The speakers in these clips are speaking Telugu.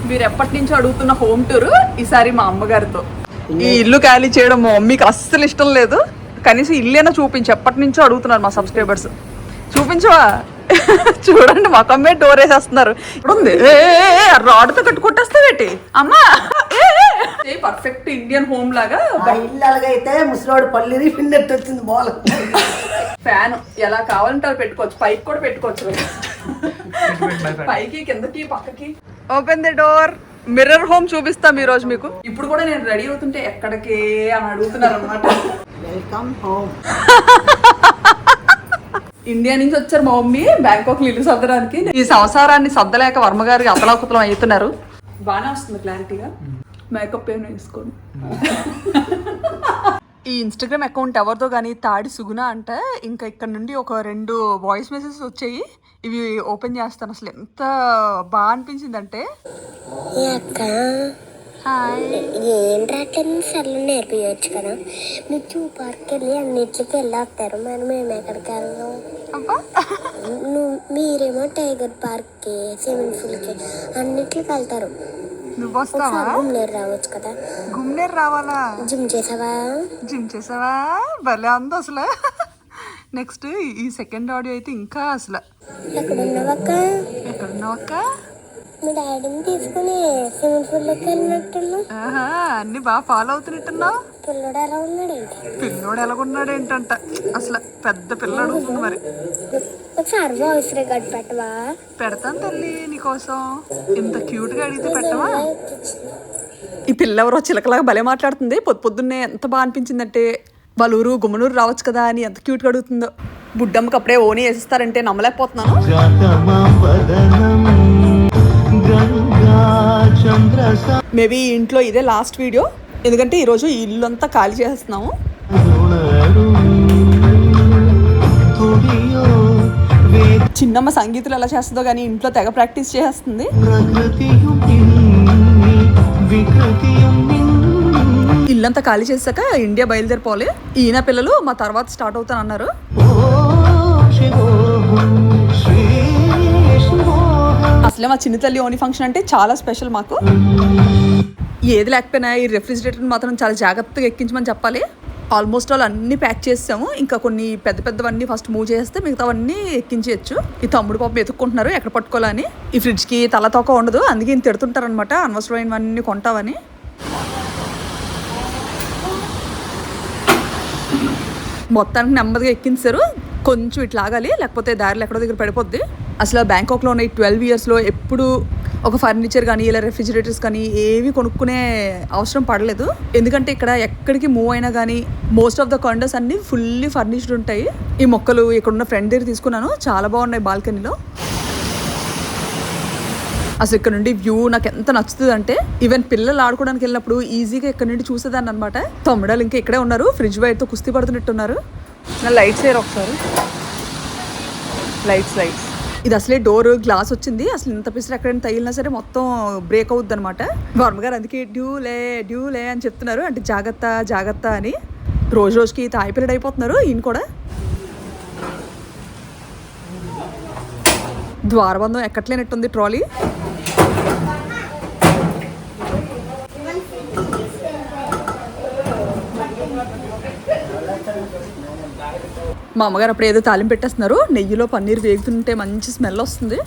మీరు ఎప్పటి నుంచో అడుగుతున్న హోమ్ టూర్ ఈసారి మా అమ్మగారితో. ఈ ఇల్లు ఖాళీ చేయడం మా మమ్మీకి అస్సలు ఇష్టం లేదు. కనీసం ఇల్లేనా చూపించి ఎప్పటి నుంచో అడుగుతున్నారు మా సబ్స్క్రైబర్స్. చూపించవా? చూడండి మొక్కమ్మే డోర్ వేసేస్తున్నారు. ఇప్పుడు ఉంది రాడ్తో కట్టుకొట్టేస్తావేటి అమ్మా. పర్ఫెక్ట్ ఇండియన్ హోమ్ లాగా ఇల్లు అలాగైతే ముసలివాడు పల్లి పిన్నట్టు వచ్చింది. బోల ఫ్యాన్ ఎలా కావాలంటే అలా పెట్టుకోవచ్చు. పైకి కూడా పెట్టుకోవచ్చు. పైకి కిందకి పక్కకి. Open the door. Mirror home చూపిస్తాం ఈ రోజు మీకు. ఇప్పుడు కూడా నేను రెడీ అవుతుంటే ఎక్కడికి అని అడుగుతున్నారు అనమాట. Welcome home. ఇండియా నుంచి వచ్చారు మా మమ్మీ బ్యాంకాక్ ఇల్లు సర్దడానికి. ఈ సంసారాన్ని సర్దలేక వర్మగారికి అతలాకుతలం అవుతున్నారు. బాగానే వస్తుంది క్లారిటీగా. మేకప్ ఏమైనా వేసుకోండి. ఈ ఇన్స్టాగ్రామ్ అకౌంట్ ఎవరితో కానీ తాడి సుగుణ అంటే ఇంకా ఇక్కడ నుండి ఒక 2 వాయిస్ మెసేజెస్ వచ్చాయి. ఇవి ఓపెన్ చేస్తాను. అసలు ఎంత బాగా అనిపించిందంటే, ఏం రావట్లేదు సర్లు నేర్పించవచ్చు కదా. మీరు జూ పార్క్ వెళ్ళి అన్నిటికి వెళ్ళొస్తారు, మరి మేము ఎక్కడికి వెళ్దాం? మీరేమో టైగర్ పార్క్కి, స్విమ్మింగ్ పూల్కి అన్నిటికి వెళ్తారు. నువ్వు వస్తావా? గుమ్నేరు రావచ్చు కదా. గుమ్నేరు రావాలా? జిమ్ చేసావా? భలే అంది అసలు. నెక్స్ట్ ఈ సెకండ్ ఆడియో అయితే ఇంకా అసలు. ఎక్కడున్నావక్క? మీ డాడీని తీసుకుని స్విమ్మింగ్ పూల్లోకి వెళ్ళినట్టున్నావు. అన్ని బాగా ఫాలో అవుతున్నట్టున్నావు. పిల్లోడు ఎలా ఉన్నాడు ఏంటి? పిల్లోడు ఎలాగున్నాడు ఏంటంట. అసలు పెద్ద పిల్లడు మరి. ఒకసారి వాయిస్ రికార్డ్ పెట్టవా? పెడతాను తల్లి నీకోసం. ఇంత క్యూట్ గా అడిగితే పెట్టవా? ఈ పిల్ల ఎవరో చిలకలాగా భలే మాట్లాడుతుంది. పొద్దున్నే ఎంత బాగా అనిపించిందంటే, వాళ్ళ ఊరు గుమ్మనూరు రావచ్చు కదా అని ఎంత క్యూట్గా అడుగుతుందో. బుడ్డమ్మకి అప్పుడే ఓనీ వేసిస్తారంటే నమ్మలేకపోతున్నాను. మేబీ ఇంట్లో ఇదే లాస్ట్ వీడియో, ఎందుకంటే ఈరోజు ఈ ఇల్లు అంతా ఖాళీ చేస్తున్నాము. చిన్నమ్మ సంగీతులు ఎలా చేస్తుందో కానీ ఇంట్లో తెగ ప్రాక్టీస్ చేస్తుంది. ఇల్లంతా ఖాళీ చేశాక ఇండియా బయలుదేరిపోవాలి. ఈయన పిల్లలు మా తర్వాత స్టార్ట్ అవుతానన్నారు. అసలే మా చిన్న తల్లి ఓనీ ఫంక్షన్ అంటే చాలా స్పెషల్ మాకు. ఏది లేకపోయినా ఈ రెఫ్రిజిరేటర్ మాత్రం చాలా జాగ్రత్తగా ఎక్కించమని చెప్పాలి. ఆల్మోస్ట్ ఆల్ అన్ని ప్యాక్ చేసాము. ఇంకా కొన్ని పెద్ద పెద్దవన్నీ ఫస్ట్ మూవ్ చేస్తే మిగతావన్నీ ఎక్కించేయచ్చు. ఈ తమ్ముడు పాపం ఎత్తుక్కుంటున్నారు ఎక్కడ పట్టుకోవాలని. ఈ ఫ్రిడ్జ్కి తల తోక ఉండదు, అందుకే ఇంత తిడుతుంటారు అనమాట, అనవసరమైనవన్నీ కొంటావని. మొత్తానికి నెమ్మదిగా ఎక్కించారు. కొంచెం ఇట్లా ఆగాలి, లేకపోతే దారిలో ఎక్కడో దగ్గర పడిపోద్ది. అసలు బ్యాంకాక్లో ఉన్న ఈ 12 ఇయర్స్లో ఎప్పుడు ఒక ఫర్నిచర్ కానీ ఇలా రెఫ్రిజిరేటర్స్ కానీ ఏవి కొనుక్కునే అవసరం పడలేదు. ఎందుకంటే ఇక్కడ ఎక్కడికి మూవ్ అయినా కానీ మోస్ట్ ఆఫ్ ద కాండోస్ అన్ని ఫుల్లీ ఫర్నిష్డ్ ఉంటాయి. ఈ మొక్కలు ఇక్కడున్న ఫ్రెండ్ దగ్గర తీసుకున్నాను, చాలా బాగున్నాయి బాల్కనీలో. అసలు ఇక్కడ నుండి వ్యూ నాకు ఎంత నచ్చుతుంది అంటే, ఈవెన్ పిల్లలు ఆడుకోవడానికి వెళ్ళినప్పుడు ఈజీగా ఇక్కడ నుండి చూసేదాన్ని అనమాట. తమ్ముడాలు ఇంకా ఇక్కడే ఉన్నారు, ఫ్రిడ్జ్ వైర్తో కుస్తీ పడుతున్నట్టున్నారు. నా లైట్స్ వేరు ఒకసారి. లైట్స్ ఇది అసలే డోర్ గ్లాస్ వచ్చింది. అసలు ఇంత పిసలు ఎక్కడైనా తగిలినా సరే మొత్తం బ్రేక్ అవుద్ది అనమాట. వర్మగారు అందుకే డ్యూలే అని చెప్తున్నారు, అంటే జాగ్రత్త అని. రోజుకి తాయి పిల్లడు అయిపోతున్నారు ఈయన కూడా. ద్వారబంధం ఎక్కట్లేనట్టుంది ట్రాలీ. మా అమ్మగారు అప్పుడు ఏదో తాలింపు పెట్టేస్తున్నారు. నెయ్యిలో పన్నీర్ వేగుతుంటే మంచి స్మెల్ వస్తుంది.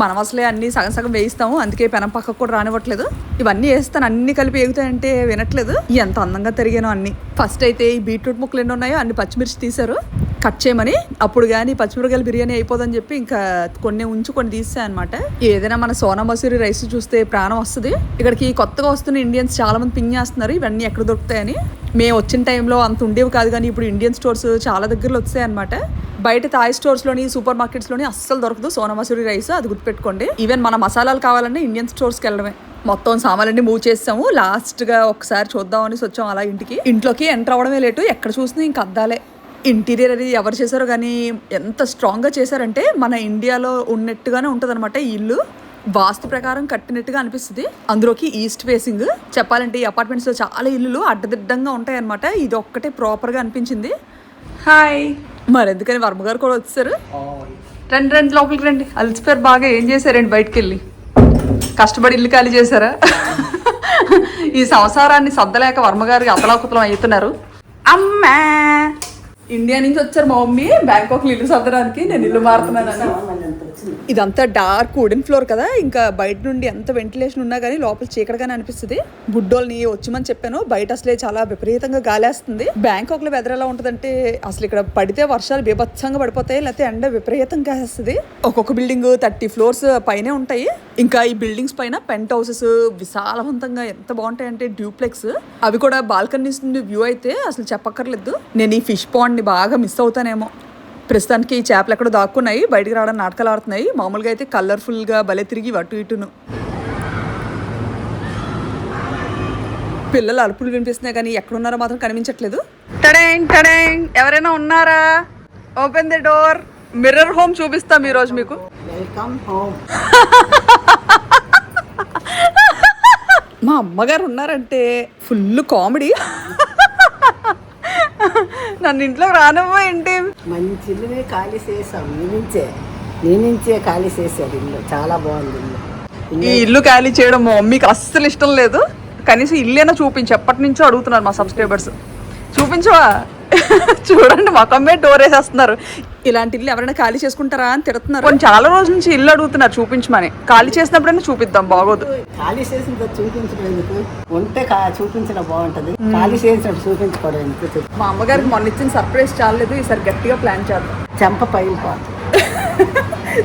మనం అసలే అన్నీ సగం వేయిస్తాము, అందుకే పెనం పక్కకు కూడా రానివ్వట్లేదు. ఇవన్నీ వేస్తాను, అన్ని కలిపి వేగుతాయంటే వినట్లేదు. ఎంత అందంగా తిరిగానో అన్ని. ఫస్ట్ అయితే ఈ బీట్రూట్ ముక్కలు ఎన్ని ఉన్నాయో అన్ని పచ్చిమిర్చి తీశారు కట్ చేయమని. అప్పుడు కానీ పచ్చిమిరకాయలు బిర్యానీ అయిపోదని చెప్పి ఇంకా కొన్ని తీసాయి అనమాట. ఏదైనా మన సోనా మసూరి రైస్ చూస్తే ప్రాణం వస్తుంది. ఇక్కడికి కొత్తగా వస్తున్న ఇండియన్స్ చాలా మంది పింగ్ చేస్తున్నారు ఇవన్నీ ఎక్కడ దొరుకుతాయని. మేము వచ్చిన టైంలో అంత ఉండేవి కాదు, కానీ ఇప్పుడు ఇండియన్ స్టోర్స్ చాలా దగ్గరలో వచ్చాయి అనమాట. బయట థాయ్ స్టోర్స్లోని సూపర్ మార్కెట్స్లోని అస్సలు దొరకదు సోనా మసూరి రైస్, అది గుర్తుపెట్టుకోండి. ఈవెన్ మన మసాలాలు కావాలన్నా ఇండియన్ స్టోర్స్కి వెళ్ళడమే. మొత్తం సామాన్లన్నీ మూవ్ చేసాము. లాస్ట్గా ఒకసారి చూద్దామని వచ్చాము అలా ఇంట్లోకి ఎంటర్ అవ్వడమే లేటు. ఎక్కడ చూసినా ఇంక అద్దాలే. ఇంటీరియర్ అది ఎవరు చేశారో కానీ ఎంత స్ట్రాంగ్గా చేశారంటే మన ఇండియాలో ఉన్నట్టుగానే ఉంటుంది అనమాట. ఈ ఇల్లు వాస్తు ప్రకారం కట్టినట్టుగా అనిపిస్తుంది. అందులోకి ఈస్ట్ ఫేసింగ్. చెప్పాలంటే ఈ అపార్ట్మెంట్స్లో చాలా ఇల్లులు అడ్డదిడ్డంగా ఉంటాయి అనమాట. ఇది ఒక్కటే ప్రాపర్గా అనిపించింది. హాయ్. మరి ఎందుకని వర్మగారు కూడా వచ్చారు. రండి లోపలికి రండి. అలసిపోయారు బాగా. ఏం చేశారండి బయటకు వెళ్ళి? కష్టపడి ఇల్లు ఖాళీ చేశారా? ఈ సంసారాన్ని సర్దలేక వర్మగారికి అతలాకుతలం అవుతున్నారు. అమ్మా ఇండియా నుంచి వచ్చారు మా మమ్మీ బ్యాంకాక్ ఇల్లు సర్దడానికి. నేను ఇల్లు మారుతున్నాను. ఇదంతా డార్క్ వుడెన్ ఫ్లోర్ కదా, ఇంకా బయట నుండి ఎంత వెంటిలేషన్ ఉన్నా కానీ లోపల చీకటిగానే అనిపిస్తుంది. బుడ్డోల్ని వచ్చమని చెప్పాను. బయట అసలే చాలా విపరీతంగా గాలేస్తుంది. బ్యాంకాక్ లో వెదర్ ఎలా ఉంటదంటే అసలు ఇక్కడ పడితే వర్షాలు బీభత్సంగా పడిపోతాయి, లేకపోతే ఎండ విపరీతంగా వేస్తుంది. ఒక్కొక్క బిల్డింగ్ 30 ఫ్లోర్స్ పైనే ఉంటాయి. ఇంకా ఈ బిల్డింగ్స్ పైన పెంట్ హౌసెస్ విశాలవంతంగా ఎంత బాగుంటాయంటే డ్యూప్లెక్స్. అవి కూడా బాల్కనీస్ నుండి వ్యూ అయితే అసలు చెప్పక్కర్లేదు. నేను ఈ ఫిష్ పాండ్ ని బాగా మిస్ అవుతానేమో. ప్రస్తుతానికి ఈ చేపలు ఎక్కడో దాక్కున్నాయి, బయటికి రావడానికి నాటకాలు ఆడుతున్నాయి. మామూలుగా అయితే కలర్ఫుల్గా భలే తిరిగి అటు ఇటును. పిల్లలు అరుపులు వినిపిస్తున్నాయి కానీ ఎక్కడున్నారో మాత్రం కనిపించట్లేదు. టడేంగ్ టడేంగ్, ఎవరైనా ఉన్నారా? Open the door. Mirror home చూపిస్తాం ఈరోజు మీకు. Welcome home. మా అమ్మగారు ఉన్నారంటే ఫుల్ కామెడీ. నన్ను ఇంట్లోకి రానమ్మా ఏంటి? మంచి ఇల్లుని ఖాళీ చేసాం. నేనించే ఖాళీ చేశారు ఇల్లు. చాలా బాగుంది ఇల్లు. ఈ ఇల్లు ఖాళీ చేయడం మా మమ్మీకి అస్సలు ఇష్టం లేదు. కనీసం ఇల్లేనా చూపించి ఎప్పటి నుంచో అడుగుతున్నారు మా సబ్స్క్రైబర్స్. చూపించవా? చూడండి మొక్కమ్మే డోర్ వేసేస్తున్నారు. ఇలాంటి ఇల్లు ఎవరైనా ఖాళీ చేసుకుంటారా అని తిడుతున్నారు. కొన్ని చాలా రోజుల నుంచి ఇల్లు అడుగుతున్నారు చూపించమని. ఖాళీ చేసినప్పుడైనా చూపిద్దాం, బాగోదు. ఖాళీ చేసిన చూపించడం ఎందుకు? ఉంటే చూపించడం బాగుంటది. ఖాళీ చేసినప్పుడు చూపించుకోవడం ఎందుకు? మా అమ్మగారికి మొన్న ఇచ్చిన సర్ప్రైజ్ చాలేదు, ఈసారి గట్టిగా ప్లాన్ చేద్దాం. చెంప పైలిపోతుంది.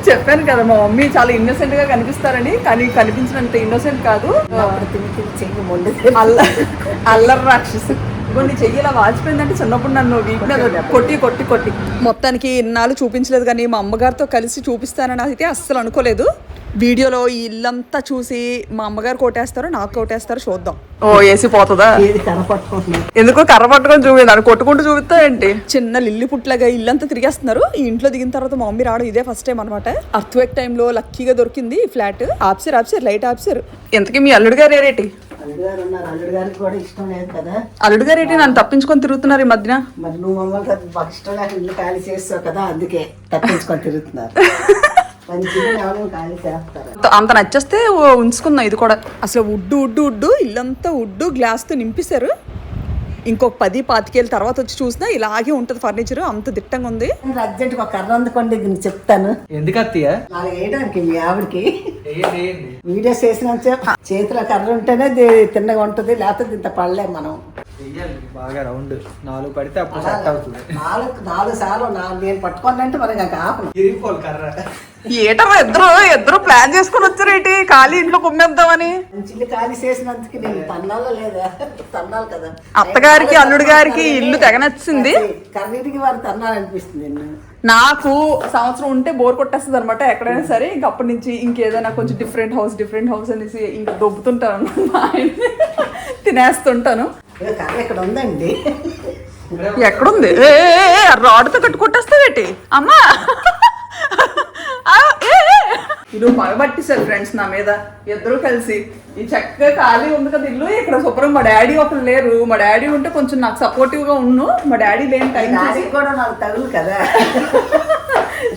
చెప్పాను కదా మా మమ్మీ చాలా ఇన్నోసెంట్ గా కనిపిస్తారని, కానీ కనిపించినంత ఇన్నోసెంట్ కాదు. చెయ్యి మొండి అల్లరి రాక్షసు. కొన్ని చెయ్యిలా వాచిపోయిందంటే చిన్నప్పుడు నన్ను వీక్ మీద కొట్టి మొత్తానికి ఇన్నాళ్ళు చూపించలేదు. కానీ మా అమ్మగారితో కలిసి చూపిస్తానని అయితే అస్సలు అనుకోలేదు. వీడియోలో ఈ ఇల్లంతా చూసి మా అమ్మగారు కొట్టేస్తారో నాకు కొట్టేస్తారో చూద్దాం. ఓ ఏసి పోతుందా? ఎందుకో కర్ర పట్టుకొని చూపించాను, కొట్టుకుంటూ చూపిస్తా ఏంటి? చిన్న లిల్లి పుట్లాగా ఇల్లంతా తిరిగేస్తున్నారు. ఈ ఇంట్లో దిగిన తర్వాత మా మమ్మీ రావడం ఇదే ఫస్ట్ టైం అనమాట. అర్త్వేక్ టైంలో లక్కీగా దొరికింది ఈ ఫ్లాట్. ఆప్సారు లైట్ ఆప్సారు. ఎంతకీ మీ అల్లుడు గారు ఏరేటి? అల్లుడు గారికి కూడా ఇష్టం లేదు కదా. అల్లుడు గారు ఏంటి నన్ను తప్పించుకొని తిరుగుతున్నారు ఈ మధ్యన? మరి నువ్వు మమ్మల్ని మాకు ఇష్టం లేక ఇల్లు ఖాళీ చేస్తావు కదా, అందుకే తప్పించుకొని తిరుగుతున్నారు. అంత నచ్చేస్తే ఉంచుకుందాం ఇది కూడా. అసలు ఉడ్డు ఇల్లంతా ఉడ్డు గ్లాస్ తో నింపేశారు. ఇంకొక 10-25 ఏళ్ళ తర్వాత వచ్చి చూసినా ఇలాగే ఉంటది ఫర్నిచర్. అంత దిట్టంగా ఉంది. అర్జెంట్ ఒక కర్ర అందుకోండి, చెప్తాను. ఎందుకు అత్తయ్య? నాలుగు వేయడానికి మీ ఆవిడకి వీడియోస్ చేసిన చేతిలో కర్ర ఉంటేనే తిన్నగా ఉంటది, లేకపోతే ఇంత పడలే మనం. బాగా రౌండ్ 4 పడితే అప్పుడు సెట్ అవుతుంది. 4 సార్లు నేను పట్టుకోనంటే మనకి ఆపను. కర్ర ఏటమ్మా ఇద్దరు ప్లాన్ చేసుకుని వచ్చారేంటి? ఖాళీ ఇంట్లో కుమ్మేద్దామని. ఇల్లు ఖాళీ చేసినందుకు నేను తన్నాలో లేదా? తన్నాలి కదా. అత్తగారికి అల్లుడు గారికి ఇల్లు తెగ నచ్చింది. కర్రీటికి వారు తన్నాలనిపిస్తుంది. నాకు సంవత్సరం ఉంటే బోర్ కొట్టేస్తుంది అనమాట ఎక్కడైనా సరే. ఇంక అప్పటి నుంచి ఇంకేదైనా కొంచెం డిఫరెంట్ హౌస్ అనేసి ఇంకా దొబ్బుతుంటాను, తినేస్తుంటాను. కర్ర ఇక్కడ ఉందండి. ఎక్కడుంది? రాడ్తో కట్టు కొట్టేస్తావేటి అమ్మా? ఇల్లు పగబట్టిసారు ఫ్రెండ్స్ నా మీద ఇద్దరు కలిసి. ఈ చక్కగా ఖాళీ ఉంది కదా ఇల్లు. ఇక్కడ శుభ్రం మా డాడీ ఒకరు లేరు. మా డాడీ ఉంటే కొంచెం నాకు సపోర్టివ్ గా ఉన్ను. మా డాడీ లేని టైం కూడా నాకు తగులు కదా.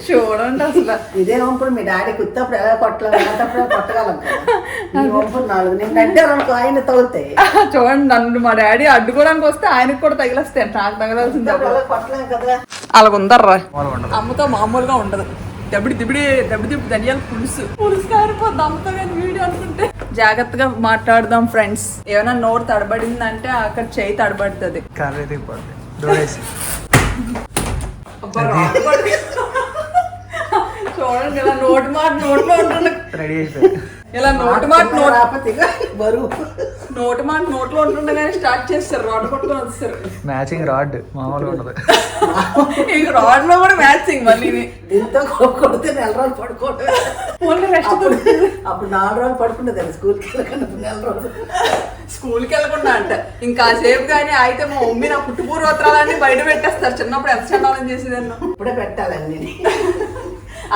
చూడండి అసలు ఇదే వంపుడు మీ డాడీ కుత్తప్పుడు ఎలా కొట్టలేదు, కొట్టగలం కదా. ఈ వంపుడు 4 నిన్నంటే 2 ఆయన తగులుతాయి. చూడండి నన్ను మా డాడీ అడ్డుకోవడానికి వస్తే ఆయనకు కూడా తగిలేస్తాయి. నాకు తగలాల్సింది కొట్టలేం కదా. అలాగుందర్రా. అమ్మతో మామూలుగా ఉండదు. దబ్బిడి ధనియాల పులుసు కారిపోద్ది అమ్మతో కానీ వీడియో అనుకుంటే. జాగ్రత్తగా మాట్లాడదాం ఫ్రెండ్స్. ఏమైనా నోరు తడబడిందంటే అక్కడ చేయి తడబడుతుంది. చూడండి ఇలా నోట్లో ఉంటుంది. ఇలా నోట్లో ఉంటుండగానే స్టార్ట్ చేస్తారు. రాడ్ పట్టుకొని వస్తారు. మ్యాచింగ్ రాడ్ మామూలుగా ఉండదు. ఇంక రాడ్ లో కూడా మ్యాచింగ్. మళ్ళీ దీంతో కొడితే 4 రోజులు పడుకోవడం. అప్పుడు 4 రోజులు పడుకుంటుంది స్కూల్కి వెళ్ళకుండా. 4 రోజులు స్కూల్కి వెళ్ళకుండా అంట. ఇంకా సేపు కానీ అయితే మా మమ్మీ నా పుట్టుపూర్వోత్తరాలన్నీ బయట పెట్టేస్తారు. చిన్నప్పుడు ఎంత చండాలని చేసేదాన్ని. ఇప్పుడే పెట్టాలండి.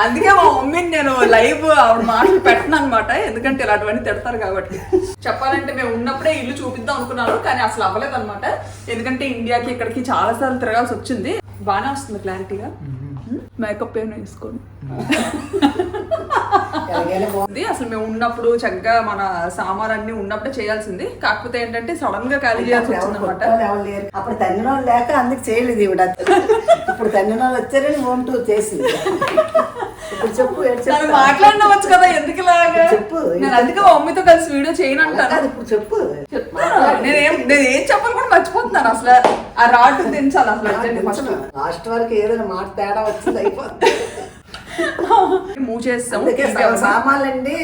అందుకే మా మమ్మీని నేను లైవ్ ఆవిడ మాటలు పెట్టను అనమాట. ఎందుకంటే ఇలాంటివన్నీ తిడతారు కాబట్టి. చెప్పాలంటే మేము ఉన్నప్పుడే ఇల్లు చూపిద్దాం అనుకున్నాను, కానీ అసలు అవ్వలేదు అనమాట. ఎందుకంటే ఇండియాకి ఇక్కడికి చాలా సార్లు తిరగాల్సి వచ్చింది. బాగానే వస్తుంది క్లారిటీగా. మేకప్ ఏమైనా వేసుకోండి. ఎలాగైనా ఇది అసలు మేము ఉన్నప్పుడు చక్కగా మన సామాన్ అన్ని ఉన్నప్పుడే చేయాల్సింది. కాకపోతే ఏంటంటే సడన్ గా ఖాళీ చేయాల్సి వచ్చింది అనమాట. ఎవరు లేరు. అప్పుడు తన్నిన వాళ్ళు లేక అందుకు చేయలేదు ఈవిడ. ఇప్పుడు తన్నిన వాళ్ళు వచ్చారని హోమ్ టూర్ చేసింది. ఇప్పుడు చెప్పు నన్ను మాట్లాడినవచ్చు కదా, ఎందుకు ఇలాగా చెప్పు. నేను అందుకే మా మమ్మీతో కలిసి వీడియో చేయను అంటాను. ఇప్పుడు చెప్పు. నేనేం చెప్పాలి కూడా మర్చిపోతున్నాను. అసలు ఆ రాడ్ దించాలి అసలు అర్జెంట్ ఫస్ట్. లాస్ట్ వరకు ఏదైనా మాట తేడా వచ్చింది అయిపోతుంది. మూవ్ చేస్తాం. సామాన్లండి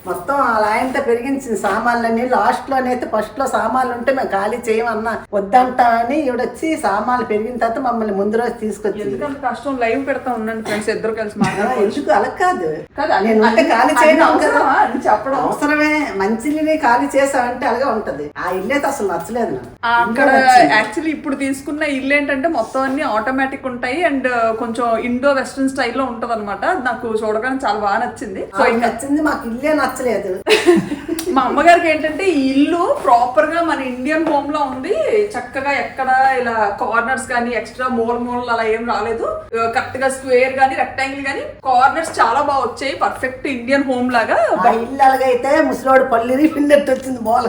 మొత్తం అలా ఆయనతో పెరిగించింది సామాన్లన్నీ. లాస్ట్ లోనైతే ఫస్ట్ లో సామాన్లు ఉంటే మేము ఖాళీ చేయమన్నా వద్దంటా అని ఈవిడొచ్చి సామాన్లు పెరిగిన తర్వాత మమ్మల్ని ముందు రోజు తీసుకొచ్చి ఎందుకంత కష్టం లైవ్ పెడతా ఉన్నాను ఫ్రెండ్స్, ఇద్దరు కలిసి మాట్లాడాలి. ఎందుకు అలా కాదు కదా, నేను అంటే ఖాళీ చేయడం కదా అని చెప్పడం అవసరమే. మంచిని ఖాళీ చేసావంటే అలాగే ఉంటది. ఆ ఇల్లు అయితే అసలు నచ్చలేదు నాకు. అక్కడ యాక్చువల్లీ ఇప్పుడు తీసుకున్న ఇల్లు ఏంటంటే మొత్తం అన్ని ఆటోమేటిక్ ఉంటాయి అండ్ కొంచెం ఇండో వెస్ట్రన్ స్టైల్లో ఉంటది అనమాట. నాకు చూడగానే చాలా బాగా నచ్చింది. సో నచ్చింది, మాకు ఇల్లే నచ్చలేదు. మా అమ్మగారికి ఏంటంటే ఈ ఇల్లు ప్రాపర్ గా మన ఇండియన్ హోమ్ లో ఉంది. చక్కగా ఎక్కడ ఇలా కార్నర్స్ కానీ ఎక్స్ట్రా మూలలు అలా ఏం రాలేదు. కరెక్ట్ గా స్క్వేర్ గానీ రెక్టాంగిల్ గానీ కార్నర్స్ చాలా బాగా వచ్చాయి. పర్ఫెక్ట్ ఇండియన్ హోమ్ లాగా. ఆ ఇల్లు అలాగైతే ముసలోడు పల్లిరి పిల్లెట్టు వచ్చింది మూల.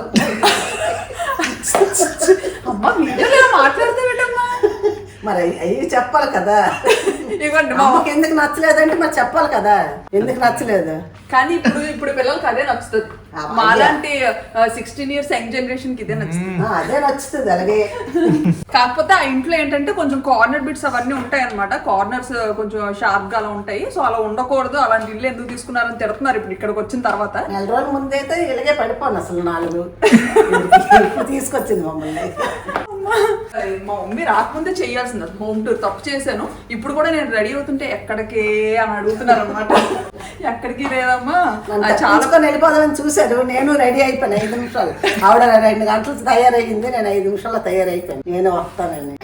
అమ్మ వీడియోలో మాట్లాడితే పెట్టమ్మా, మరి అవి చెప్పాలి కదా. ఇవ్వండి మామకి ఎందుకు నచ్చలేదంటే మరి చెప్పాలి కదా ఎందుకు నచ్చలేదు. కానీ ఇప్పుడు పిల్లలకి అదే నచ్చుతుంది. మాలాంటి 16 years యంగ్ జనరేషన్ కి ఇదే నచ్చుతుంది. అదే నచ్చుతుంది అలాగే. కాకపోతే ఆ ఇంట్లో ఏంటంటే కొంచెం కార్నర్ బిట్స్ అవన్నీ ఉంటాయి అనమాట. కార్నర్స్ కొంచెం షార్ప్ గా అలా ఉంటాయి. సో అలా ఉండకూడదు, అలాంటి ఇల్లు ఎందుకు తీసుకున్నారని తిడుతున్నారు ఇప్పుడు ఇక్కడికి వచ్చిన తర్వాత. నెల రోజుల ముందైతే ఇలాగే పడిపోను అసలు 4. ఇప్పుడు తీసుకొచ్చింది మమ్మల్ని. మా మమ్మీ రాకముందే చేయాల్సింది హోమ్ టూర్. తప్పు చేశాను. ఇప్పుడు కూడా నేను రెడీ అవుతుంటే ఎక్కడికి అని అడుగుతున్నారు అనమాట. ఎక్కడికి లేదమ్మా చాలా వెళ్ళిపోదామని చూశారు. నేను రెడీ అయిపోయాను 5 నిమిషాలు. ఆవిడ 2 గంటలు తయారయ్యింది, నేను 5 నిమిషాల్లో తయారైపోయాను. నేను వస్తానని.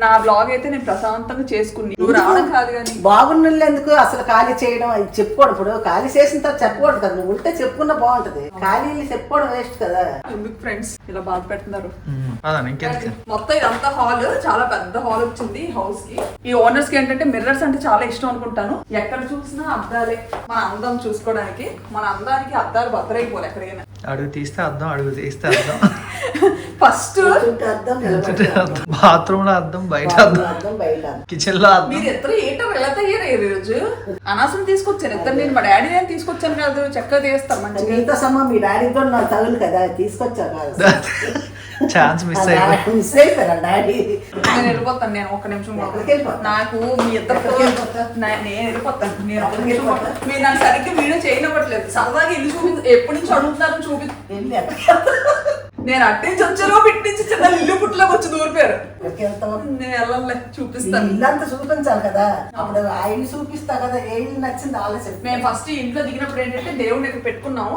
నా బ్లాగ్ అయితే నేను ప్రశాంతంగా చేసుకుని నువ్వు రావడం కాదు కానీ బాగున్నళ్ళు ఎందుకు అసలు ఖాళీ చేయడం అది చెప్పుకోడు. ఇప్పుడు ఖాళీ చేసిన తర్వాత చెప్పకూడదు కదా. నువ్వు ఉంటే చెప్పుకున్నా బాగుంటది. ఖాళీ చెప్పుకోవడం వేస్ట్ కదా. ఎందుకు ఫ్రెండ్స్ ఇలా బాధ పెడుతున్నారు. మొత్తం ఇదంతా హాల్, చాలా పెద్ద హాల్ వచ్చింది హౌస్ కి. ఈ ఓనర్స్ కి ఏంటంటే మిర్రర్స్ అంటే చాలా ఇష్టం అనుకుంటాను. ఎక్కడ చూసినా అద్దాలే. మన అందం చూసుకోవడానికి, మన అందానికి అద్దాలు బద్దరైపోలే ఎక్కడికైనా. అడుగు తీస్తే అద్దం, అడుగు తీస్తే అద్దం. ఫస్ట్ బాత్రూమ్ లో అద్దం, బయట అద్దం, కిచెన్ లో అద్దం. మీరు ఇద్దరు ఏంటో ఎలా తయారయ్యారు ఈ రోజు? అనవసరం తీసుకొచ్చాను ఇద్దరు. నేను మా డాడీ నేను తీసుకొచ్చాను కాదు, చక్కగా తీస్తాను మంచిగా. నీతో సమ్మ మీ డాడీ కూడా నాకు తగులు కదా తీసుకొచ్చా కాదు. ఛాన్స్ మిస్ అయిపోయారా డాడీ? నేను వెళ్ళిపోతాను. నేను ఒక్క నిమిషం నాకు మీ ఇద్దరు నేను వెళ్ళిపోతాను. నేను ఒక్క నిమిషం మీరు నాకు సరిగ్గా వీడియో చేయనివ్వట్లేదు. సరదాగా ఇల్లు ఎప్పటి నుంచి అడుగుతున్నారు చూపి. నేను అట్టి నుంచి వచ్చారో పిట్టి నుంచి చిన్న ఇల్లు పుట్టిలోకి వచ్చి దూరిపోయారు. నేను వెళ్ళలే, చూపిస్తాను. ఇల్లంతా చూపించాలి కదా. అప్పుడు ఆ ఇల్లు చూపిస్తా కదా. ఏ ఇల్లు నచ్చింది ఆలోచన. మేము ఫస్ట్ ఇంట్లో దిగినప్పుడు ఏంటంటే దేవుడిని ఇక్కడ పెట్టుకున్నాము.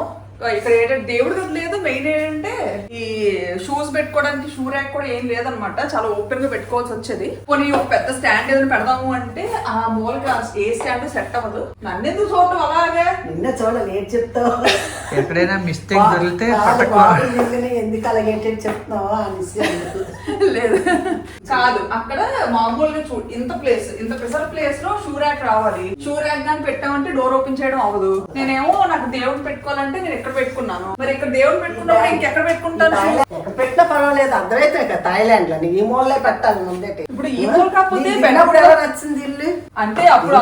ఇక్కడ ఏంటంటే దేవుడు లేదు. మెయిన్ ఏంటంటే ఈ షూస్ పెట్టుకోవడానికి షూ ర్యాక్ కూడా ఏం లేదనమాట. చాలా ఓపెన్ గా పెట్టుకోవాల్సి వచ్చేది. పోనీ ఒక పెద్ద స్టాండ్ ఏదైనా పెడదాము అంటే ఆ మూలకి ఏ స్టాండ్ సెట్ అవ్వదు. నన్నెందుకు చూడటం అలాగే? నిన్న చూడాలి ఏం చెప్తావు. ఎక్కడైనా మిస్టేక్ దొరికితే ఎందుకు అలాగేంటి చెప్తున్నావా అని లేదు కాదు. అక్కడ మామూలుగా ఇంత ప్రెసర్ ప్లేస్ లో షూ ర్యాక్ రావాలి. షూ ర్యాక్ గాని పెట్టామంటే డోర్ ఓపెన్ చేయడం అవ్వదు. నేనేమో నాకు దేవుడు పెట్టుకోవాలంటే నేను ఎక్కడ పెట్టుకున్నాను. మరి ఇక్కడ దేవుడు పెట్టుకున్నప్పుడు ఇంకెక్కడ పెట్టుకుంటాను? ఎక్కడ పెట్టినా పర్వాలేదు. అర్థమైతే థాయిలాండ్ లో ఈ మూలే పెట్టాలి ముందే. ఇప్పుడు ఈ మూల కాకపోతే ఎలా నచ్చింది ఇల్లు అంటే అప్పుడు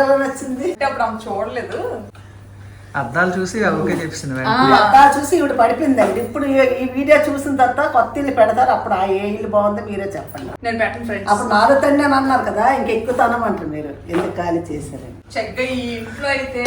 ఎలా నచ్చింది అప్పుడు ఆమె చూడలేదు. అద్దాలు చూసి ఓకే చెప్పిస్తుంది. అద్దాలు చూసి ఇవిడ పడిపోయిందండి. ఇప్పుడు ఈ వీడియో చూసిన తర్వాత కొత్త ఇల్లు పెడతారు. అప్పుడు ఆ ఏ ఇల్లు బాగుందో మీరే చెప్పండి. నేను పెట్టను ఫ్రెండ్స్. అప్పుడు నాలుగు తండ్రి అని అన్నారు కదా. ఇంకెక్కుతానం అంటారు మీరు ఎందుకు ఖాళీ చేశారని. చక్కగా ఈ ఇంట్లో అయితే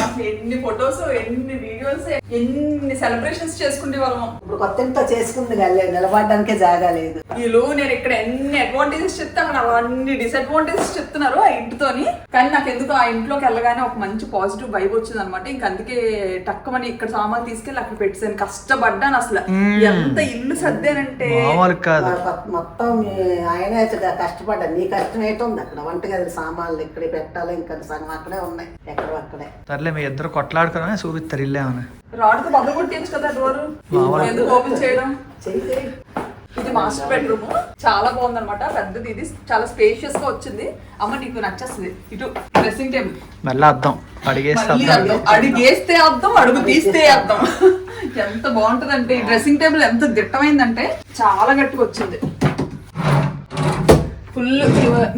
అసలు ఎన్ని ఫొటోస్, ఎన్ని వీడియోస్, ఎన్ని సెలబ్రేషన్స్ చేసుకుంటే వాళ్ళం. ఇప్పుడు కొత్త ఇంట్లో చేసుకుంది కానీ నిలబడడానికే జాగా లేదు. వీళ్ళు నేను ఇక్కడ ఎన్ని అడ్వాంటేజెస్ చెప్తాను అన్ని డిసడ్వాంటేజెస్ చెప్తున్నారు ఆ ఇంటితోని. కానీ నాకు ఎందుకు ఆ ఇంట్లోకి వెళ్ళగానే ఒక మంచి పాజిటివ్ వైబ్ వచ్చింది అనమాట. ఇంకా అందుకే టక్కుమని ఇక్కడ సామాన్లు తీసుకెళ్ళి అక్కడ పెట్టాను. కష్టపడ్డాను అసలు. ఎంత ఇల్లు సర్దానంటే మొత్తం ఆయనే కష్టపడ్డా. నీ కష్టం ఏంటుంది అక్కడ వంటగది సామాన్లు ఇక్కడ పెట్టాలి. ఇంకా సగం అక్కడే ఉన్నాయి ఎక్కడక్కడే. సర్లే మీ ఇద్దరు కొట్లాడుకున్నా చూపిస్తారు ఇల్లు ఏమన్నా. రాడ్తో బదులు కొట్టేయచ్చు కదా డోర్. ఎందుకు ఓపెన్ చేయడం? ఇది మాస్టర్ బెడ్రూమ్, చాలా బాగుంది అనమాట. పెద్దది, ఇది చాలా స్పేషియస్ గా వచ్చింది. అమ్మ నీకు నచ్చేస్తుంది. ఇటు డ్రెస్సింగ్ టేబుల్, మళ్ళీ అద్దం అడిగేస్తే అద్దం, అడుగు తీస్తే అద్దం. ఎంత బాగుంటదంటే ఈ డ్రెస్సింగ్ టేబుల్ ఎంత దిట్టమైందంటే చాలా గట్టిగా వచ్చింది. ఫుల్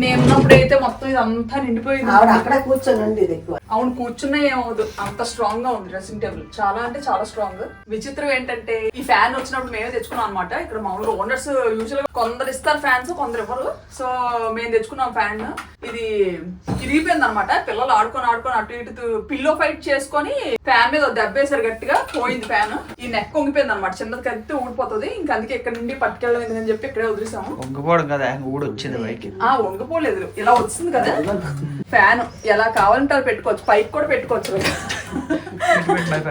నేనున్నప్పుడు అయితే మొత్తం ఇదంతా నిండిపోయింది. అక్కడే కూర్చోనండి ఇది ఎక్కువ. అవును, కూర్చున్నా ఏమవుదు, అంత స్ట్రాంగ్ గా ఉంది డ్రెస్సింగ్ టేబుల్. చాలా అంటే చాలా స్ట్రాంగ్. విచిత్రం ఏంటంటే ఈ ఫ్యాన్ వచ్చినప్పుడు మేమే తెచ్చుకున్నాం అనమాట. ఇక్కడ మామూలుగా ఓనర్స్ యూజువల్ గా కొందరు ఇస్తారు ఫ్యాన్స్, కొందరు ఇవ్వరు. సో మేము తెచ్చుకున్నాం ఫ్యాన్. ఇది ఇరిగిపోయింది అనమాట. పిల్లలు ఆడుకొని అటు ఇటు పిల్లో ఫైట్ చేసుకొని ఫ్యాన్ మీద దెబ్బేసారు గట్టిగా, పోయింది ఫ్యాన్. ఈ నెక్ వంగిపోయింది అనమాట. చిన్నది కలిపితే ఊడిపోతుంది. ఇంకా అందుకే ఇక్కడ నుండి పట్టుకెళ్ళలేదు అని చెప్పి ఇక్కడే వదిలేసాము. వంగిపోవడం కదా, ఊడొచ్చింది పైకి. వంగిపోలేదు, ఇలా వచ్చింది కదా ఫ్యాన్. ఎలా కావాలంటే అలా పెట్టుకోవచ్చు, పైకి కూడా పెట్టుకోవచ్చు.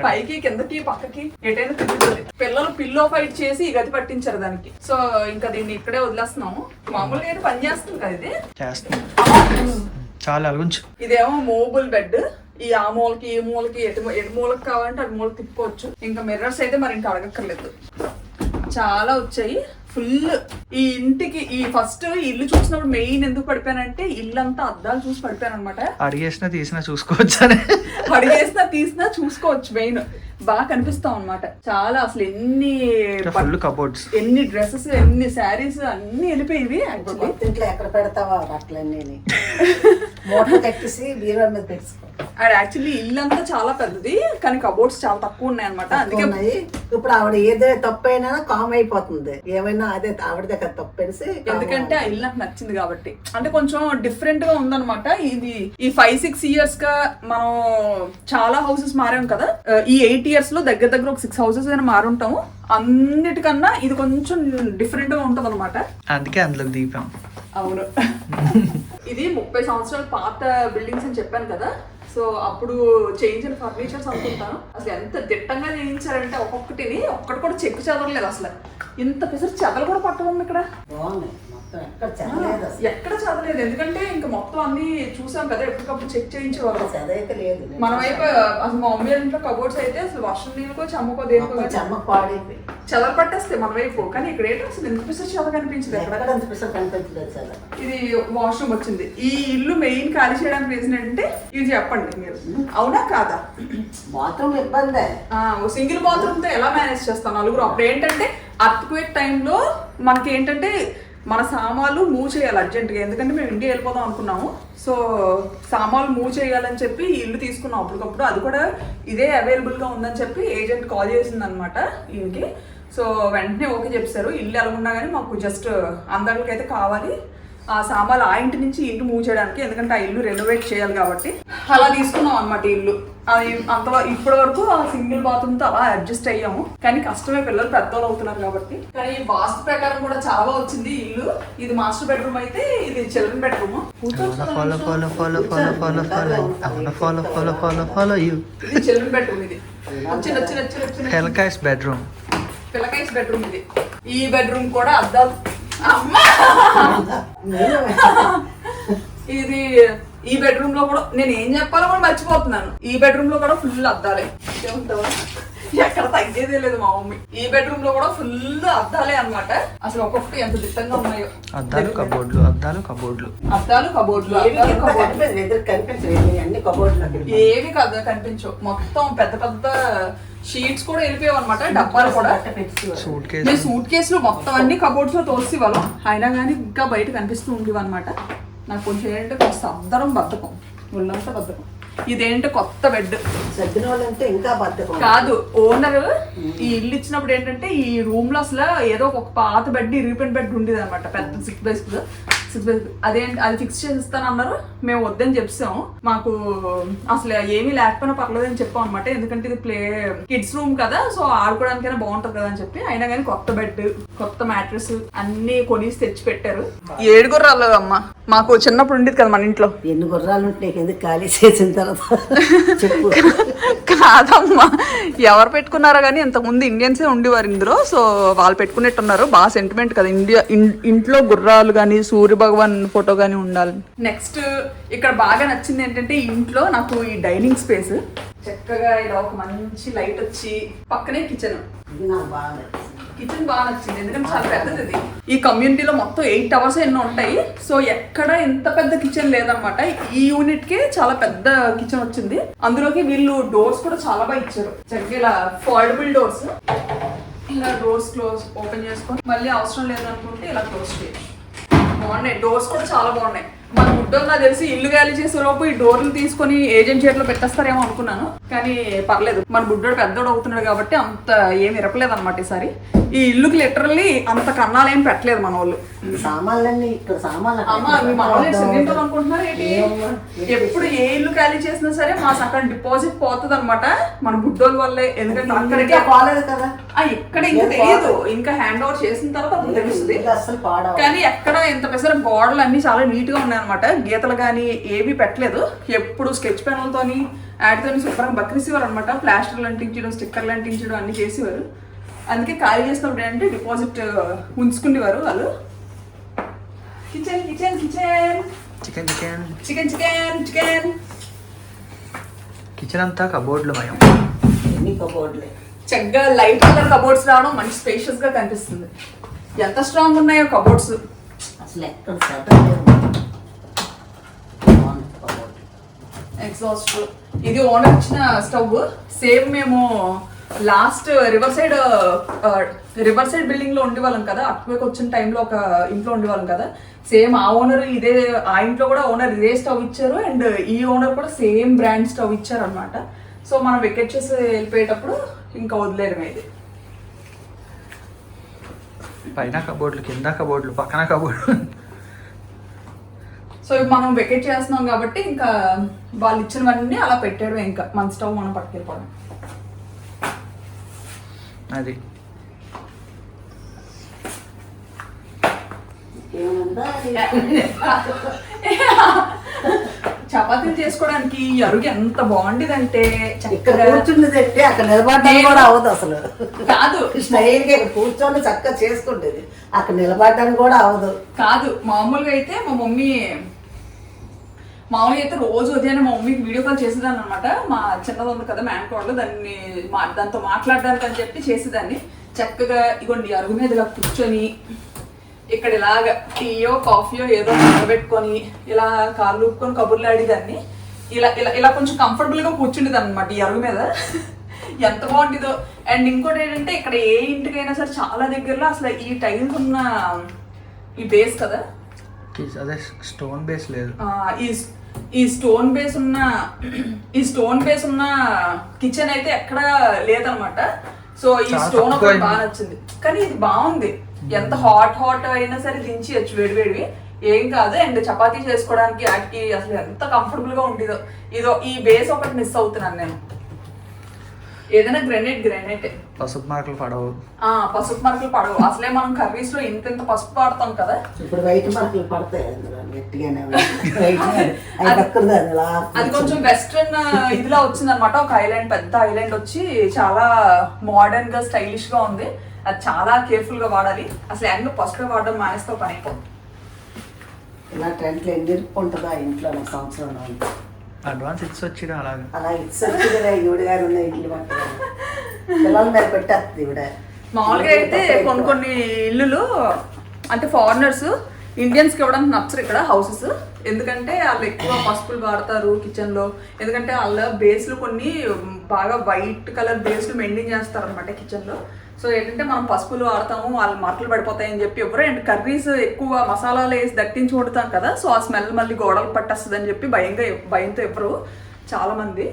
పైకి కిందకి పక్కకి ఎటైనా తిరుగుతుంది. పిల్లలు పిల్లో ఫైట్ చేసి ఈ గతి పట్టించారు దానికి. సో ఇంకా దీన్ని ఇక్కడే వదిలేస్తున్నాము. మామూలుగా అయితే పని చేస్తుంది కదా ఇది. చాలా అలుగుంచు. ఇదేమో మూవబుల్ బెడ్. ఈ ఆ మూలకి ఈ మూలకి ఎటు మూలకి కావాలంటే అటు మూలకి తిప్పుకోవచ్చు. ఇంకా మిర్రర్స్ అయితే మరి ఇంకా అడగక్కర్లేదు, చాలా వచ్చాయి ఫుల్. ఈ ఇంటికి ఈ ఫస్ట్ ఇల్లు చూసినప్పుడు మెయిన్ ఎందుకు పడిపోయానంటే ఇల్లంతా అద్దాలు చూసి పడిపోయాను అనమాట. అడిగేసినా తీసినా చూసుకోవచ్చు అని. అడిగేసినా తీసినా చూసుకోవచ్చు. మెయిన్ బాగా కనిపిస్తాం అనమాట. చాలా అసలు ఎన్ని కబోర్డ్స్, ఎన్ని డ్రెస్సెస్, ఎన్ని శారీస్ అన్ని వెళ్ళిపోయి. ఇంట్లో ఎక్కడ పెడతావా బట్టలన్నీ మోటార్ కట్టేసి బీరువా మీద పెట్టుకో. అది యాక్చువల్లీ ఇల్లంతా చాలా పెద్దది, కానీ కబోర్డ్స్ చాలా తక్కువ ఉన్నాయి అనమాట. అందుకే ఇప్పుడు ఆవిడ ఏదో తప్పు అయినా కామ్ అయిపోతుంది. ఏమైనా అదే ఆవిడ దగ్గర తప్పు అనేసి. ఎందుకంటే ఆ ఇల్లు నాకు నచ్చింది కాబట్టి. అంటే కొంచెం డిఫరెంట్ గా ఉందన్నమాట. ఇది ఈ 5-6 ఇయర్స్ గా మనం చాలా హౌసెస్ మారాం కదా. ఈ 8 ఇయర్స్ లో దగ్గర దగ్గర ఒక 6 హౌసెస్ అయినా మారుంటాము. అన్నిటికన్నా ఇది కొంచెం డిఫరెంట్ గా ఉంటది అనమాట. అందుకే అందులో దీపం. అవును. ఇది 30 సంవత్సరాల పాత బిల్డింగ్స్ అని చెప్పాను కదా. సో అప్పుడు చేయించిన ఫర్నిచర్స్ అనుకుంటాను. అసలు ఎంత దిట్టంగా చేయించారంటే ఒక్కొక్కటిని ఒక్కటి కూడా చెక్కు చెదరలేదు. అసలు ఇంత పిసరు చెదలు కూడా పట్టడం ఇక్కడ ఎక్కడ చదవలేదు. ఎందుకంటే ఇంకా మొత్తం అన్ని చూసాం కదా, ఎప్పటికప్పుడు చెక్ చేయించేవాళ్ళు. మన వైపు అసలు మా మమ్మీ ఇంట్లో కబోర్డ్స్ అయితే అసలు వర్షం నీళ్ళకో చెమ్మకో దేనికో చెదలు పట్టేస్తాయి మన వైపు. కానీ ఇక్కడ ఏంటో అసలు ఎంత పిసరు చెద కనిపించింది. ఇది వాష్రూమ్ వచ్చింది. ఈ ఇల్లు మెయిన్ ఖాళీ చేయడానికి రీజన్ ఏంటంటే ఇది చెప్పండి మీరు, అవునా కాదా? బాత్రూమ్ ఇబ్బంది. సింగిల్ బాత్రూమ్ తో ఎలా మేనేజ్ చేస్తాం నలుగురు? అప్పుడు ఏంటంటే అర్త్క్వేక్ టైంలో మనకి ఏంటంటే మన సామాన్లు మూవ్ చేయాలి అర్జెంట్గా. ఎందుకంటే మేము ఇండియా వెళ్ళిపోదాం అనుకున్నాము. సో సామాన్లు మూవ్ చేయాలని చెప్పి ఇల్లు తీసుకున్నాం అప్పటికప్పుడు. అది కూడా ఇదే అవైలబుల్గా ఉందని చెప్పి ఏజెంట్ కాల్ చేసింది అనమాట ఈయనకి. సో వెంటనే ఓకే చెప్పారు. ఇల్లు ఎలాగున్నా కానీ మాకు జస్ట్ అందరికి అయితే కావాలి ఆ సామాన్లు ఆ ఇంటి నుంచి ఇంటి మూవ్ చేయడానికి. ఎందుకంటే ఆ ఇల్లు రెనోవేట్ చేయాలి కాబట్టి అలా తీసుకున్నాం అనమాట ఇల్లు. అది అంతలో ఇప్పటి వరకు ఆ సింగిల్ బాత్రూమ్ తో అలా అడ్జస్ట్ అయ్యాము. కానీ కష్టమే, పిల్లలు పెద్దవాళ్ళు అవుతున్నారు కాబట్టి. కానీ వాస్తు ప్రకారం కూడా చాలా వచ్చింది ఇల్లు. ఇది మాస్టర్ బెడ్రూమ్ అయితే ఇది చిల్డ్రన్ బెడ్రూమ్. ఇది చిల్డ్రన్ బెడ్రూమ్. ఇది పిల్లకాయస్ బెడ్రూమ్. పిల్లకాయస్ బెడ్రూమ్. ఇది ఈ బెడ్రూమ్ కూడా అద్దాలు. ఇది ఈ బెడ్రూమ్ లో కూడా నేను ఏం చెప్పాలో కూడా మర్చిపోతున్నాను. ఈ బెడ్రూమ్ లో కూడా ఫుల్ అద్దాలే. ఎక్కడ తగ్గేదే లేదు మా మమ్మీ. ఈ బెడ్రూమ్ లో కూడా ఫుల్ అద్దాలే అన్నమాట. అసలు ఒక్కొక్కటి ఎంత దిట్టంగా ఉన్నాయో. అద్దాలు కబోర్డ్లు, అద్దాలు కబోర్డ్లు, అద్దాలు కబోర్డ్లు. ఏవి కదా కనిపించవు. మొత్తం పెద్ద పెద్ద షీట్స్ కూడా వెళ్ళిపోయావు అనమాట. డబ్బాలు కూడా, సూట్ కేసులు మొత్తం అన్ని కబోర్డ్స్ లో తోసి వాళ్ళు. అయినా కానీ ఇంకా బయట కనిపిస్తూ ఉండేవి అనమాట. నాకు కొంచెం ఏంటంటే కొంచెం సద్దరం బద్ధకం, ఒళ్ళంతా బద్ధకం. ఇదేంటి కొత్త బెడ్. ఇంకా బద్ధకం కాదు, ఓనర్ ఈ ఇల్లు ఇచ్చినప్పుడు ఏంటంటే ఈ రూమ్ లో అసలు ఏదో ఒక పాత బెడ్, ఇరిగిపోయిన బెడ్ ఉండేది అనమాట. పెద్ద 6x6. అదేంటి అది ఫిక్స్ చేసిస్తాను అన్నారు. మేము వద్దని చెప్పాము. మాకు అసలు ఏమీ లేకపోయినా పర్లేదు అని చెప్పాం అనమాట. ఎందుకంటే ఇది కిడ్స్ రూమ్ కదా, సో ఆడుకోవడానికైనా బాగుంటది కదా అని చెప్పి. అయినా కానీ కొత్త బెడ్, కొత్త మ్యాట్రెస్ అన్ని కొనిసి తెచ్చి పెట్టారు. 7 గుర్రాలు అమ్మ మాకు చిన్నప్పుడు ఉండేది కదా మన ఇంట్లో. ఎన్ని గుర్రాలు ఉంటాయి ఎందుకు ఖాళీ చేసిన తర్వాత చెప్పు. కాదమ్మా, ఎవరు పెట్టుకున్నారో కానీ ఇంతకుముందు ఇండియన్సే ఉండేవారు ఇందులో. సో వాళ్ళు పెట్టుకునేట్టున్నారు. బాగా సెంటిమెంట్ కదా ఇంట్లో గుర్రాలు కానీ సూర్య భగవాన్ ఫోటో గానీ ఉండాలి. నెక్స్ట్ ఇక్కడ బాగా నచ్చింది ఏంటంటే ఇంట్లో నాకు ఈ డైనింగ్ స్పేస్. చక్కగా ఇలా ఒక మంచి లైట్ వచ్చి పక్కనే కిచెన్. ఇది నాకు బాగా నచ్చింది. కిచెన్ బాగా నచ్చింది ఎందుకంటే చాలా పెద్దది ఇది. ఈ కమ్యూనిటీలో మొత్తం 8 టవర్స్ ఎన్నో ఉంటాయి. సో ఎక్కడ ఇంత పెద్ద కిచెన్ లేదనమాట. ఈ యూనిట్ కి చాలా పెద్ద కిచెన్ వచ్చింది. అందులోకి వీళ్ళు డోర్స్ కూడా చాలా బాగా ఇచ్చారు. చక్కగా ఇలా ఫోల్డబుల్ డోర్స్, ఇలా డోర్స్ క్లోజ్ ఓపెన్ చేసుకొని మళ్ళీ అవసరం లేదనుకుంటే ఇలా క్లోజ్ చేయొచ్చు. బాగున్నాయి డోర్స్ కూడా చాలా బాగున్నాయి. మన గుడ్డో నాకు తెలిసి ఇల్లు ఖాళీ చేసే లోపు ఈ డోర్లు తీసుకొని ఏజెంట్ చేతిలో పెట్టేస్తారేమో అనుకున్నాను, కానీ పర్లేదు. మన గుడ్డోడు పెద్దోడు అవుతున్నాడు కాబట్టి అంత ఏమి ఇరపలేదు అనమాట ఈసారి. ఈ ఇల్లుకి లిటరల్లీ అంత కన్నాలు ఏం పెట్టలేదు మన వాళ్ళు. సామాన్లన్నీ ఇక్కడ సామాన్లు అమ్మ మీ మామూలు సిలిండర్ అనుకుంటున్నారు ఏంటి? ఎప్పుడు ఏ ఇల్లు ఖాళీ చేసినా సరే మా సగం డిపాజిట్ పోతుంది అనమాట మన గుడ్డోళ్ళ వల్లే. ఎందుకంటే అక్కడికే పోలేదు కదా, ఇక్కడ ఇంకా తెలియదు, ఇంకా హ్యాండ్ ఓవర్ చేసిన తర్వాత అప్పుడు తెలుస్తుంది. అసలు పాడవ కానీ ఎక్కడ ఇంత పెసర గోడలు అన్ని చాలా నీట్ గా ఉన్నాయి అనమాట. గీతలు కానీ ఏవి పెట్టలేదు. ఎప్పుడు స్కెచ్ పెన్లతోని వాటితో శుభ్రంగా బక్రీసేవారు అనమాట. ప్లాస్టర్లు అంటించడం, స్టిక్కర్లు అంటించడం అన్ని చేసేవారు. అందుకే ఖాళీ చేసినప్పుడు ఏంటంటే డిపాజిట్ ఉంచుకునేవారు వాళ్ళు. Kitchen kitchen kitchen chicken chicken chicken chicken chicken kitchen అంతా కబోర్డ్లు మయం. ఎన్ని కబోర్డ్లే చక్కగా లైట్ కలర్ కబోర్డ్స్ రావడం మంచి స్పేషియస్ గా కనిపిస్తుంది. ఎంత స్ట్రాంగ్ ఉన్నాయో కబోర్డ్స్. అసలు ఎక్కడ సదలేదు. ఎగ్జాస్ట్ ఇది ఓనర్ ఇచ్చిన స్టవ్. సేమ్ మేము లాస్ట్ రివర్ సైడ్ బిల్డింగ్ లో ఉండేవాళ్ళం కదా, అటువైపు వచ్చిన టైంలో ఒక ఇంట్లో ఉండేవాళ్ళం కదా. సేమ్ ఆ ఓనర్ ఇదే, ఆ ఇంట్లో కూడా ఓనర్ ఇదే స్టవ్ ఇచ్చారు. అండ్ ఈ ఓనర్ కూడా సేమ్ బ్రాండ్ స్టవ్ ఇచ్చారు అనమాట. సో మనం వెకెట్ చేసి వెళ్ళిపోయేటప్పుడు ఇంకా వదిలేరు ఇది. పైన కబోర్డ్లు, కింద కబోర్డ్లు, పక్కన కబోర్డు. సో మనం వెకెట్ చేస్తున్నాం కాబట్టి ఇంకా వాళ్ళు ఇచ్చినవన్నీ అలా పెట్టాడు. ఇంకా మన స్టవ్ మనం పట్టుకెళ్ళిపోవడం. అది చపాతీలు చేసుకోవడానికి ఈ అరుగు ఎంత బాగుండేదంటే ఇక్కడ కూర్చున్నదంటే అక్కడ నిలబడడం కూడా అవదు అసలు. కాదు స్టైల్ గా ఇక్కడ కూర్చొని చక్కగా చేసుకుంటేది, అక్కడ నిలబడడానికి కూడా అవదు. కాదు మామూలుగా అయితే మామూలుగా అయితే రోజు ఉదయాన్నే మా మమ్మీకి వీడియో కాల్ చేసేదాన్ని అనమాట. మా చిన్నది ఉంది కదా మ్యాన్కోడ్లో, దాంతో మాట్లాడడానికి అని చెప్పి చేసేదాన్ని. చక్కగా ఇగోండి అరుగు మీద ఇలా కూర్చొని ఇక్కడ ఇలాగ టీయో కాఫీయో ఏదో నిలబెట్టుకొని ఇలా కాళ్ళు ఊపుకొని కబుర్లు ఆడేదాన్ని. ఇలా ఇలా ఇలా కొంచెం కంఫర్టబుల్ గా కూర్చుండేదాన్ని అనమాట ఈ అరుగు మీద. ఎంత బాగుంటుందో. అండ్ ఇంకోటి ఏంటంటే ఇక్కడ ఏ ఇంటికైనా సరే చాలా దగ్గరలో అసలు ఈ టైల్స్ ఉన్న ఈ బేస్ కదా, అదే స్టోన్ బేస్ లేదు. ఈ స్టోన్ బేస్ ఉన్న కిచెన్ అయితే ఎక్కడ లేదనమాట. సో ఈ స్టోన్ ఒకటి బాగా నచ్చింది. కానీ ఇది బాగుంది. ఎంత హాట్ అయినా సరే దించవచ్చు వేడివేడివి, ఏం కాదు. అండ్ చపాతీ చేసుకోవడానికి వాటికి అసలు ఎంత కంఫర్టబుల్ గా ఉండేదో. ఇదో ఈ బేస్ ఒకటి మిస్ అవుతున్నాను నేను. ఏదైనా గ్రెనైట్ పసుపు మార్కులు పడవు. పసుపు మార్కులు పడవు. అసలే మనం కర్రీస్ లో ఇంత పసుపు వాడతాం కదా. ఇప్పుడు వైట్ మార్కులు పడతాయి గట్టిగానే. అది కొంచెం వెస్ట్రన్ ఇదిలా వచ్చింది అనమాట. ఒక ఐలాండ్, పెద్ద ఐలాండ్ వచ్చి చాలా మోడర్న్ గా స్టైలిష్ గా ఉంది. అది చాలా కేర్ఫుల్ గా వాడాలి. అసలు ఎండ పసుపు వాడడం మానేస్తే పని అయిపోతుంది. ఇలా ట్రెంట్లు ఎన్ని ఇరుక్కుంటుందో ఆ ఇంట్లో సంవత్సరం అడ్వాన్స్ ఇట్స్ వచ్చి అలా ఇట్స్ వచ్చి ఈవిడ గారు ఉన్న ఇల్లు పట్టాలి, పిల్లల మీద పెట్టేస్తుంది ఈవిడ. మామూలుగా అయితే కొన్ని ఇల్లులు అంటే ఫారినర్స్ ఇండియన్స్కి ఇవ్వడానికి నచ్చరు ఇక్కడ హౌసెస్. ఎందుకంటే వాళ్ళు ఎక్కువ పసుపులు వాడతారు కిచెన్లో. ఎందుకంటే వాళ్ళ బేస్లు కొన్ని బాగా వైట్ కలర్ బేస్లు మెయింటైన్ చేస్తారు అనమాట కిచెన్లో. సో ఏంటంటే మనం పసుపులు వాడతాము, వాళ్ళు మరకలు పడిపోతాయని చెప్పి ఎవరు. అండ్ కర్రీస్ ఎక్కువ మసాలాలు వేసి దట్టించి వండుతాం కదా, సో ఆ స్మెల్ మళ్ళీ గోడలు పట్టేస్తుంది అని చెప్పి భయంతో ఎవరు చాలా మంది.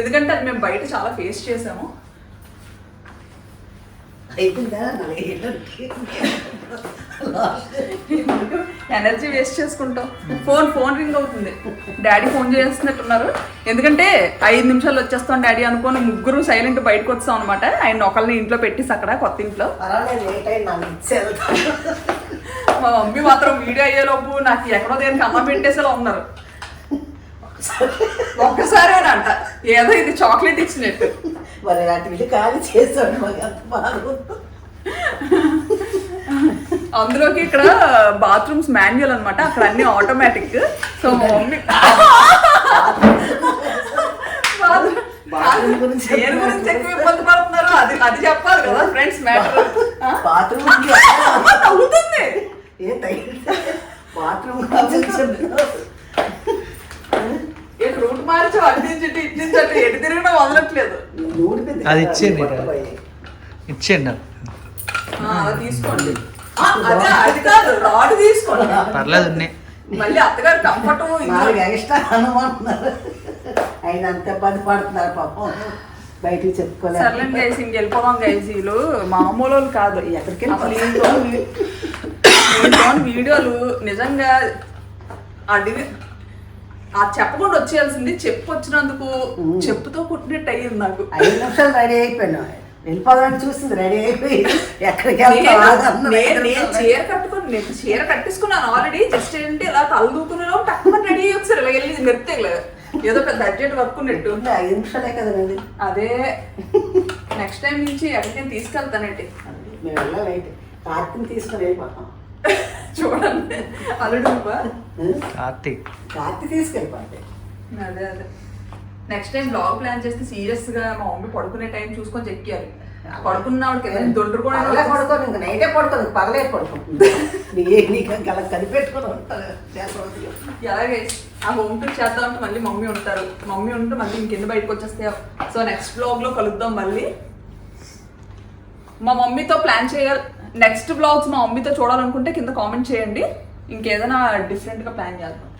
ఎందుకంటే అది మేము బయట చాలా ఫేస్ చేసాము. ఎనర్జీ వేస్ట్ చేసుకుంటాం. ఫోన్ రింగ్ అవుతుంది. డాడీ ఫోన్ చేస్తున్నట్టున్నారు. ఎందుకంటే 5 నిమిషాలు వచ్చేస్తాం డాడీ అనుకోని ముగ్గురు సైలెంట్ బయటకు వచ్చాం అనమాట. ఆయన ఒకళ్ళని ఇంట్లో పెట్టేసి అక్కడ కొత్త ఇంట్లో. మా మమ్మీ మాత్రం వీడియో అయ్యేలోపు నాకు ఎక్కడో దేనికి అమ్మ పెట్టేసేలా ఉన్నారు. ఒక్కసారేనంట ఏదో ఇది చాక్లెట్ ఇచ్చినట్టు. మరి అలాంటి ఖాళీ చేస్తాడు మాకు అంత బాగుంది. అందులోకి ఇక్కడ బాత్రూమ్స్ మాన్యువల్ అనమాట, అక్కడ అన్ని ఆటోమేటిక్. సో మా మమ్మీ దేని గురించి ఎక్కువ ఇబ్బంది పడుతున్నారు అది అది చెప్పాలి కదా ఫ్రెండ్స్ మ్యాటర్. బాత్రూమ్ తగ్గుతుంది ఏం బాత్రూమ్ రూట్ మార్చి అందించండి ఇచ్చించండి ఎటు తిరిగినా వదలట్లేదు. అది ఇచ్చేయండి ఇచ్చేయండి నాకు. అది తీసుకోండి. అదే అది కాదు రాడ్ తీసుకోండి. పర్లేదు ఉన్నాయి. మళ్ళీ అత్తగారు కంఫర్ట్ నాలుగు ఎక్స్ట్రా అనుకుంటున్నారు. ఆయన అంత ఇబ్బంది పడుతున్నారు పాపం, బయటికి చెప్పుకోలేదు. సర్లేండి గైస్ ఇంక వెళ్ళిపోదాం గైస్. వీళ్ళు మామూలు వాళ్ళు కాదు. ఎక్కడికి అసలు వీడియోలు నిజంగా అడిగి చెప్పకుండా వచ్చేయాల్సింది, చెప్పు వచ్చినందుకు చెప్పుతో కుట్టినట్టు అయ్యింది నాకు. 5 నిమిషాలు రెడీ అయిపోయాను, వెళ్ళిపోదామని చూసింది రెడీ అయిపోయి ఎక్కడికి నేను చీర కట్టుకుని నేను చీర కట్టేసుకున్నాను ఆల్రెడీ. జస్ట్ ఏంటి ఇలా తల దూకునేలో తక్కువ రెడీ అయ్యి ఒకసారి ఇలా వెళ్ళి మెరితే ఏదో పెద్ద అర్జెంట్ వర్క్ ఉన్నట్టు. 5 నిమిషాలే కదండి. అదే నెక్స్ట్ టైం నుంచి ఎక్కడికైనా తీసుకెళ్తానండి. మేము వెళ్ళాలి, కార్తీని తీసుకొని వెళ్ళిపోతాం. చూడండి అల్లుడు కార్తీక్ కార్తీ తీసుకెళ్ళిపోతే అదే అదే నెక్స్ట్ టైం బ్లాగ్ ప్లాన్ చేస్తే సీరియస్ గా మా మమ్మీ పడుకునే టైం చూసుకొని చెక్కాలి. పడుకున్నాడు దొండ్రు కూడా పడుకోను, ఇంకా నైటే పడుకోను, పగలే పడుకుంటుంది. నీకు కనిపెట్టుకుని ఉంటారు. అలాగే ఆ హోమ్ టూర్ చేద్దాం అంటే మళ్ళీ మమ్మీ ఉంటారు. మమ్మీ ఉంటే మళ్ళీ ఇంకెందు బయటకు వచ్చేస్తే. సో నెక్స్ట్ బ్లాగ్ లో కలుద్దాం మళ్ళీ. మా మమ్మీతో ప్లాన్ చేయాలి. నెక్స్ట్ బ్లాగ్స్ మా మమ్మీతో చూడాలనుకుంటే కింద కామెంట్ చేయండి. ఇంకేదైనా డిఫరెంట్ గా ప్లాన్ చేద్దాం.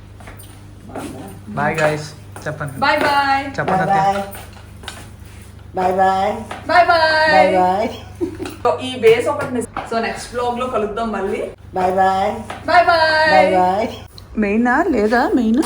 బాయ్ గాయస్ చెప్పండి. బాయ్ బాయ్ చెప్పండి. Bye bye bye bye bye. ఈ బేస్ ఒకటి. సో నెక్స్ట్ బ్లాగ్ లో కలుద్దాం మళ్ళీ. బాయ్ బాయ్ బాయ్ బాయ్ బాయ్. మెయినా లేదా మెయిన్